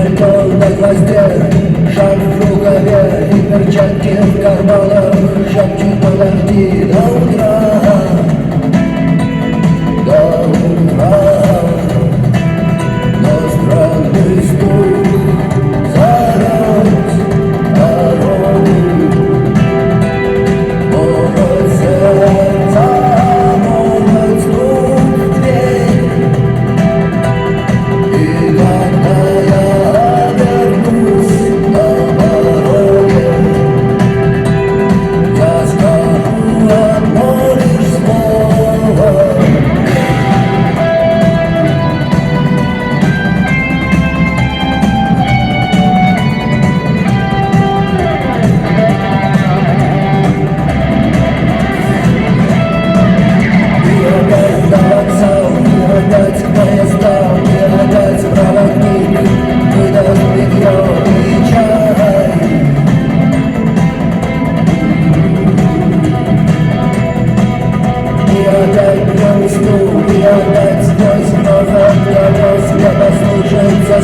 бетон на гвозде, шаг в рукаве и перчатки в карманах, шепчут подожди до утра, до утра. Но странный стук зовет дорогу, может сердца, может стук в дверь. И когда я вернусь на дороге, я скажу одно лишь слово. Опять поезда, и опять проводник выдаст питье и чай. И опять не усну, и опять сквозь вновь отдалось, я послушать за